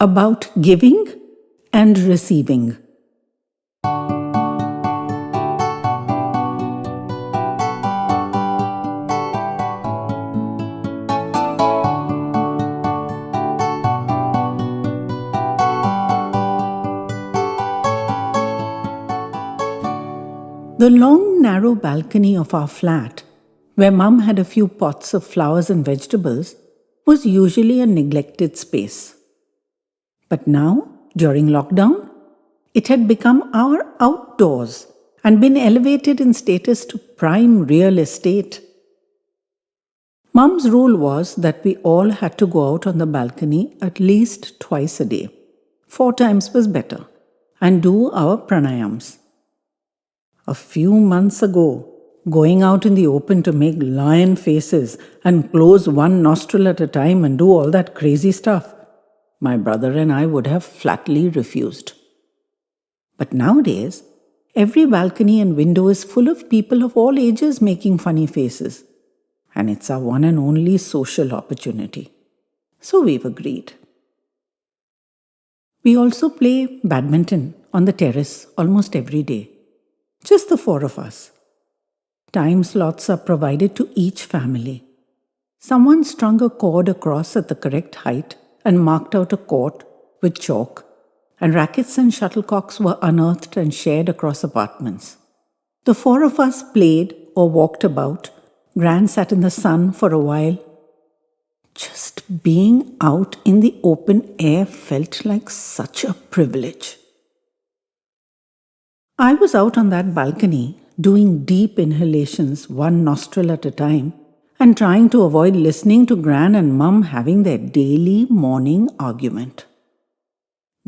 about giving and receiving. The long, narrow balcony of our flat, where Mum had a few pots of flowers and vegetables, was usually a neglected space. But now, during lockdown, it had become our outdoors and been elevated in status to prime real estate. Mum's rule was that we all had to go out on the balcony at least twice a day. 4 times was better, and do our pranayams. A few months ago, going out in the open to make lion faces and close one nostril at a time and do all that crazy stuff, my brother and I would have flatly refused. But nowadays, every balcony and window is full of people of all ages making funny faces, and it's our one and only social opportunity. So we've agreed. We also play badminton on the terrace almost every day. Just the 4 of us. Time slots are provided to each family. Someone strung a cord across at the correct height and marked out a court with chalk, and rackets and shuttlecocks were unearthed and shared across apartments. The 4 of us played or walked about. Gran sat in the sun for a while. Just being out in the open air felt like such a privilege. I was out on that balcony doing deep inhalations, one nostril at a time, and trying to avoid listening to Gran and Mum having their daily morning argument.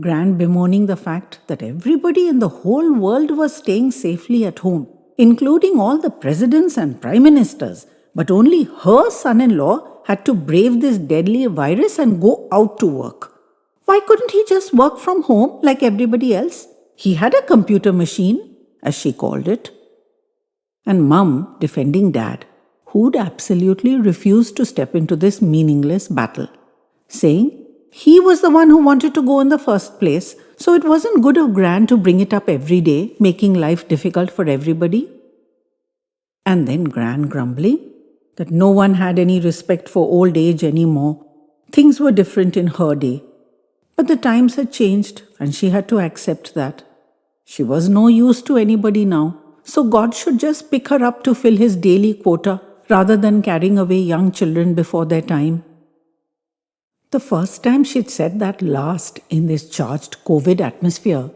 Gran bemoaning the fact that everybody in the whole world was staying safely at home, including all the presidents and prime ministers, but only her son-in-law had to brave this deadly virus and go out to work. Why couldn't he just work from home like everybody else? He had a computer machine, as she called it. And Mum defending Dad, who'd absolutely refused to step into this meaningless battle, saying he was the one who wanted to go in the first place, so it wasn't good of Gran to bring it up every day, making life difficult for everybody. And then Gran grumbling that no one had any respect for old age anymore. Things were different in her day. But the times had changed, and she had to accept that. She was no use to anybody now, so God should just pick her up to fill his daily quota rather than carrying away young children before their time. The first time she'd said that last in this charged COVID atmosphere,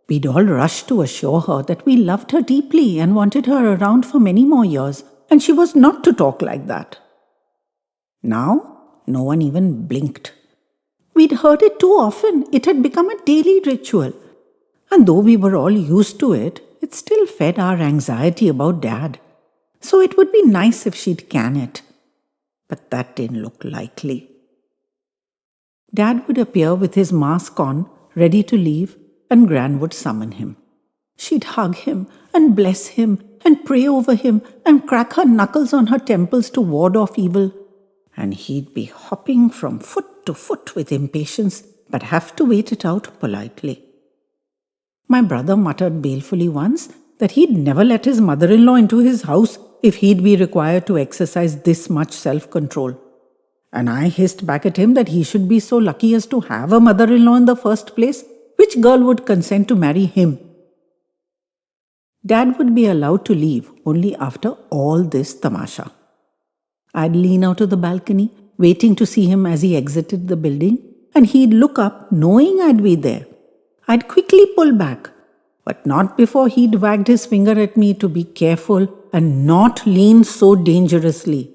we'd all rushed to assure her that we loved her deeply and wanted her around for many more years, and she was not to talk like that. Now, no one even blinked. We'd heard it too often. It had become a daily ritual. And though we were all used to it, it still fed our anxiety about Dad. So it would be nice if she'd can it. But that didn't look likely. Dad would appear with his mask on, ready to leave, and Gran would summon him. She'd hug him and bless him and pray over him and crack her knuckles on her temples to ward off evil. And he'd be hopping from foot to foot with impatience, but have to wait it out politely. My brother muttered balefully once that he'd never let his mother-in-law into his house if he'd be required to exercise this much self-control. And I hissed back at him that he should be so lucky as to have a mother-in-law in the first place. Which girl would consent to marry him? Dad would be allowed to leave only after all this tamasha. I'd lean out of the balcony, waiting to see him as he exited the building, and he'd look up knowing I'd be there. I'd quickly pull back, but not before he'd wagged his finger at me to be careful and not lean so dangerously.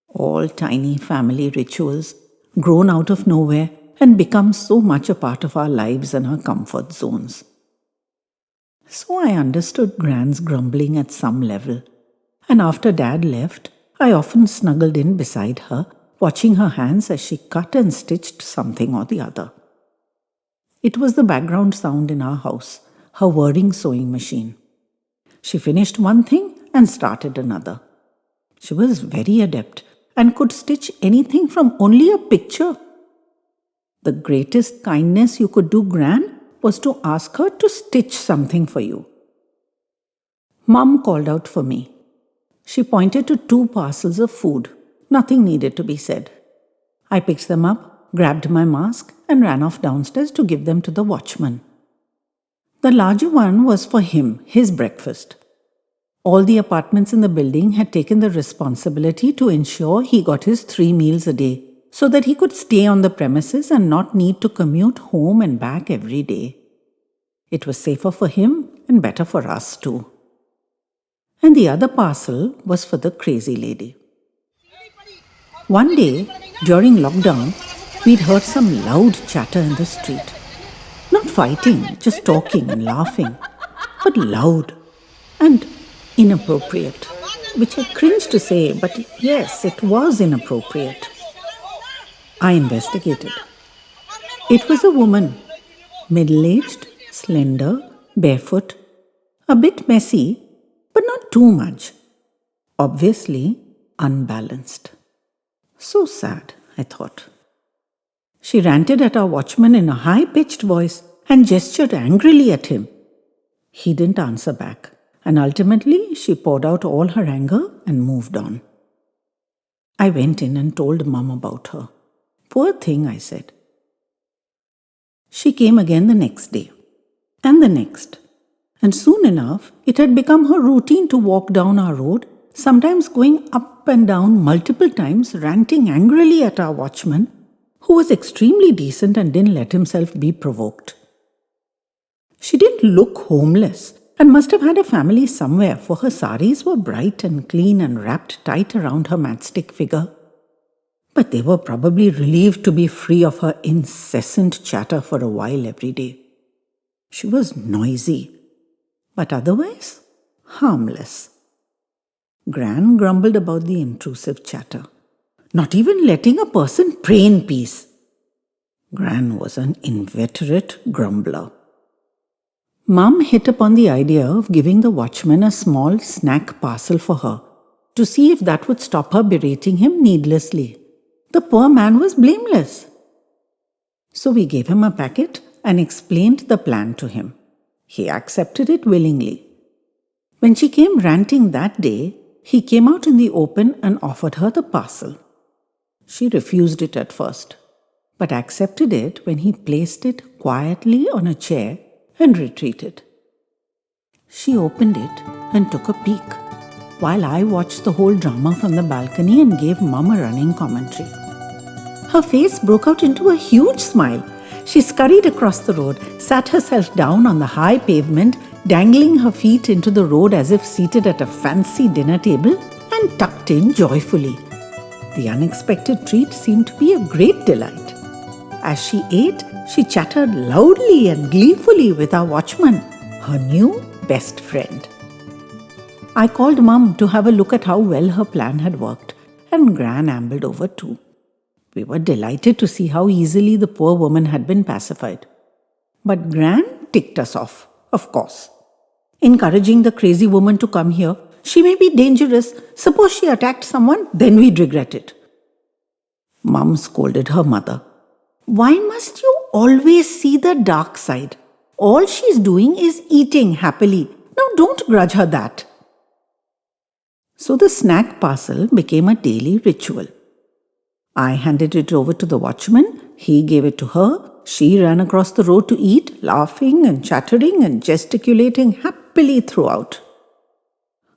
All tiny family rituals, grown out of nowhere and become so much a part of our lives and our comfort zones. So I understood Gran's grumbling at some level, and after Dad left, I often snuggled in beside her, watching her hands as she cut and stitched something or the other. It was the background sound in our house, her whirring sewing machine. She finished one thing and started another. She was very adept and could stitch anything from only a picture. The greatest kindness you could do, Gran, was to ask her to stitch something for you. Mum called out for me. She pointed to 2 parcels of food. Nothing needed to be said. I picked them up, grabbed my mask, and ran off downstairs to give them to the watchman. The larger one was for him, his breakfast. All the apartments in the building had taken the responsibility to ensure he got his 3 meals a day, so that he could stay on the premises and not need to commute home and back every day. It was safer for him and better for us too. And the other parcel was for the crazy lady. One day, during lockdown, we'd heard some loud chatter in the street. Not fighting, just talking and laughing, but loud and inappropriate, which I cringe to say, but yes, it was inappropriate. I investigated. It was a woman, middle-aged, slender, barefoot, a bit messy, but not too much. Obviously unbalanced. So sad, I thought. She ranted at our watchman in a high-pitched voice and gestured angrily at him. He didn't answer back, and ultimately she poured out all her anger and moved on. I went in and told Mum about her. Poor thing, I said. She came again the next day, and the next. And soon enough, it had become her routine to walk down our road, sometimes going up and down multiple times, ranting angrily at our watchman, who was extremely decent and didn't let himself be provoked. She didn't look homeless and must have had a family somewhere, for her saris were bright and clean and wrapped tight around her matchstick figure. But they were probably relieved to be free of her incessant chatter for a while every day. She was noisy, but otherwise harmless. Gran grumbled about the intrusive chatter, not even letting a person pray in peace. Gran was an inveterate grumbler. Mum hit upon the idea of giving the watchman a small snack parcel for her, to see if that would stop her berating him needlessly. The poor man was blameless. So we gave him a packet and explained the plan to him. He accepted it willingly. When she came ranting that day, he came out in the open and offered her the parcel. She refused it at first, but accepted it when he placed it quietly on a chair and retreated. She opened it and took a peek, while I watched the whole drama from the balcony and gave Mum a running commentary. Her face broke out into a huge smile. She scurried across the road, sat herself down on the high pavement, dangling her feet into the road as if seated at a fancy dinner table, and tucked in joyfully. The unexpected treat seemed to be a great delight. As she ate, she chattered loudly and gleefully with our watchman, her new best friend. I called Mum to have a look at how well her plan had worked, and Gran ambled over too. We were delighted to see how easily the poor woman had been pacified. But Gran ticked us off, of course. Encouraging the crazy woman to come here, she may be dangerous. Suppose she attacked someone, then we'd regret it. Mum scolded her mother. Why must you always see the dark side? All she's doing is eating happily. Now don't grudge her that. So the snack parcel became a daily ritual. I handed it over to the watchman, he gave it to her, she ran across the road to eat, laughing and chattering and gesticulating happily throughout.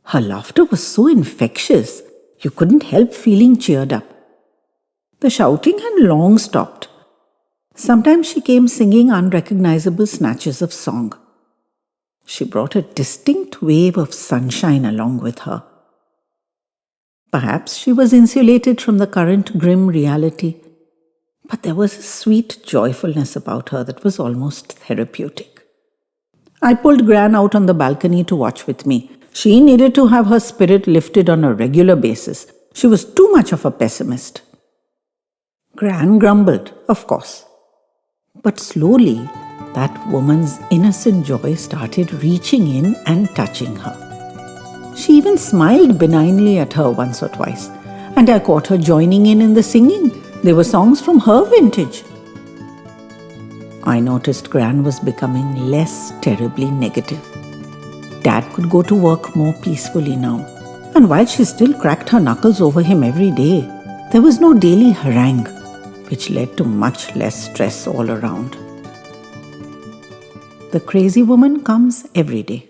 Her laughter was so infectious, you couldn't help feeling cheered up. The shouting had long stopped. Sometimes she came singing unrecognizable snatches of song. She brought a distinct wave of sunshine along with her. Perhaps she was insulated from the current grim reality, but there was a sweet joyfulness about her that was almost therapeutic. I pulled Gran out on the balcony to watch with me. She needed to have her spirit lifted on a regular basis. She was too much of a pessimist. Gran grumbled, of course. But slowly, that woman's innocent joy started reaching in and touching her. She even smiled benignly at her once or twice, and I caught her joining in the singing. They were songs from her vintage. I noticed Gran was becoming less terribly negative. Dad could go to work more peacefully now. And while she still cracked her knuckles over him every day, there was no daily harangue, which led to much less stress all around. The crazy woman comes every day,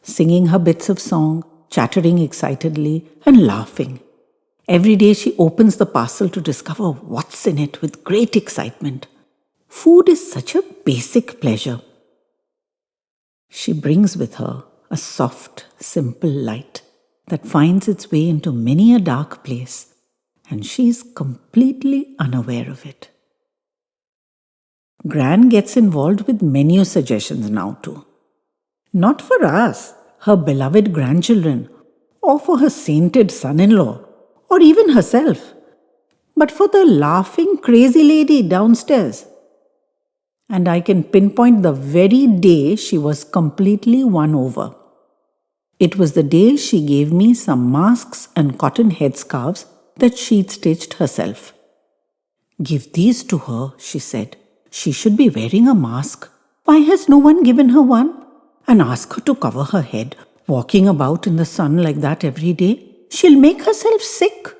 singing her bits of song, chattering excitedly, and laughing. Every day she opens the parcel to discover what's in it with great excitement. Food is such a basic pleasure. She brings with her a soft, simple light that finds its way into many a dark place, and she's completely unaware of it. Gran gets involved with menu suggestions now too. Not for us, her beloved grandchildren, or for her sainted son-in-law, or even herself, but for the laughing crazy lady downstairs. And I can pinpoint the very day she was completely won over. It was the day she gave me some masks and cotton headscarves that she'd stitched herself. "Give these to her," she said. "She should be wearing a mask. Why has no one given her one? And ask her to cover her head, walking about in the sun like that every day. She'll make herself sick."